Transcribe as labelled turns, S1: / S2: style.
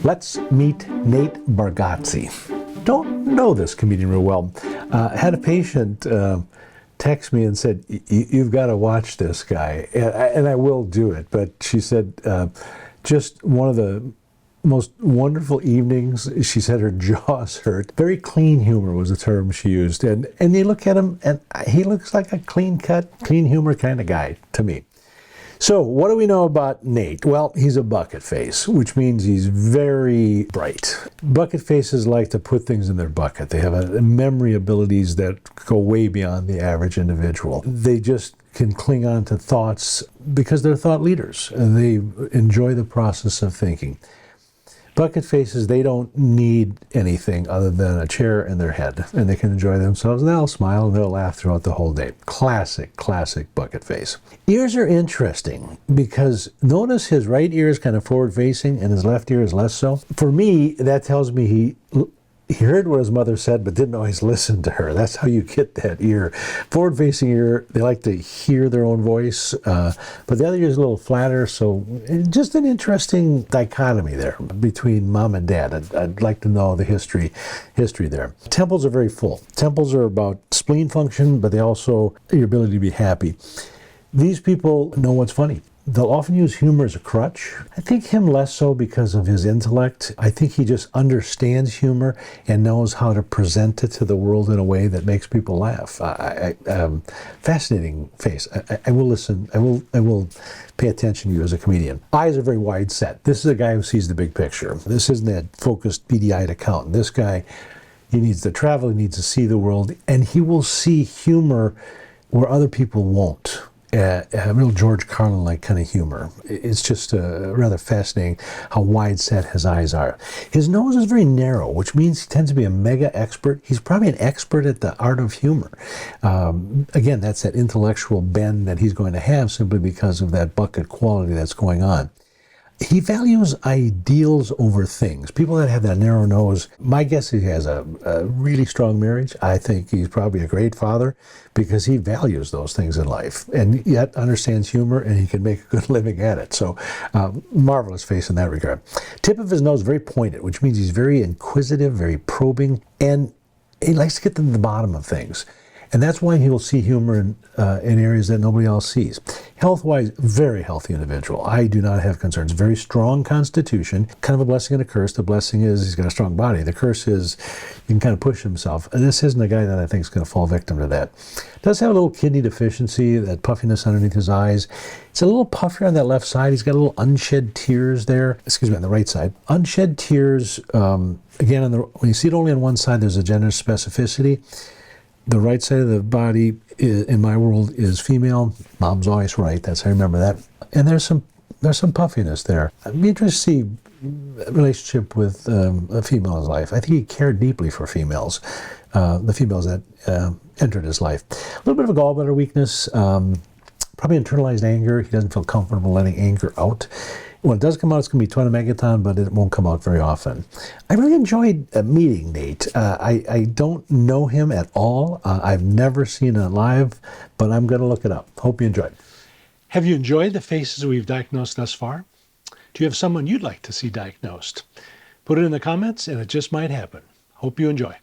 S1: Let's meet Nate Bargatze. Don't know this comedian real well. Had a patient text me and said, you've got to watch this guy. And I will do it. But she said, just one of the most wonderful evenings. She said her jaws hurt. Very clean humor was the term she used. And you look at him, and he looks like a clean-cut, clean humor kind of guy to me. So what do we know about Nate? Well, he's a bucket face, which means he's very bright. Bucket faces like to put things in their bucket. They have a memory abilities that go way beyond the average individual. They just can cling on to thoughts because they're thought leaders, and they enjoy the process of thinking. Bucket faces, they don't need anything other than a chair and their head, and they can enjoy themselves, and they'll smile and they'll laugh throughout the whole day. Classic bucket face. Ears are interesting because notice his right ear is kind of forward facing and his left ear is less so. For me, that tells me he heard what his mother said but didn't always listen to her. That's how you get that ear. Forward-facing ear, they like to hear their own voice, but the other ear is a little flatter, so just an interesting dichotomy there between mom and dad. I'd like to know the history there. Temples are very full. Temples are about spleen function, but they also your ability to be happy. These people know what's funny. They'll often use humor as a crutch. I think him less so because of his intellect. I think he just understands humor and knows how to present it to the world in a way that makes people laugh. Fascinating face. I will listen. I will pay attention to you as a comedian. Eyes are very wide set. This is a guy who sees the big picture. This isn't that focused, beady-eyed accountant. This guy, he needs to travel, he needs to see the world, and he will see humor where other people won't. A real George Carlin-like kind of humor. It's just rather fascinating how wide set his eyes are. His nose is very narrow, which means he tends to be a mega expert. He's probably an expert at the art of humor. Again, that's that intellectual bend that he's going to have simply because of that bucket quality that's going on. He values ideals over things. People that have that narrow nose, my guess is he has a really strong marriage. I think he's probably a great father because he values those things in life and yet understands humor, and he can make a good living at it. So marvelous face in that regard. Tip of his nose very pointed, which means he's very inquisitive, very probing, and he likes to get to the bottom of things. And that's why he will see humor in areas that nobody else sees. Health-wise, very healthy individual. I do not have concerns. Very strong constitution. Kind of a blessing and a curse. The blessing is he's got a strong body. The curse is he can kind of push himself. And this isn't a guy that I think is going to fall victim to that. Does have a little kidney deficiency, that puffiness underneath his eyes. It's a little puffier on that left side. He's got a little unshed tears there. Excuse me, on the right side. Unshed tears, again, when you see it only on one side, there's a gender specificity. The right side of the body, in my world, is female. Mom's always right. That's how I remember that. And there's some puffiness there. I'd be interested to see a relationship with a female in his life. I think he cared deeply for females, the females that entered his life. A little bit of a gallbladder weakness, probably internalized anger. He doesn't feel comfortable letting anger out. When it does come out, it's going to be 20 megaton, but it won't come out very often. I really enjoyed meeting Nate. I don't know him at all. I've never seen him live, but I'm going to look it up. Hope you enjoyed. Have you enjoyed the faces we've diagnosed thus far? Do you have someone you'd like to see diagnosed? Put it in the comments, and it just might happen. Hope you enjoy.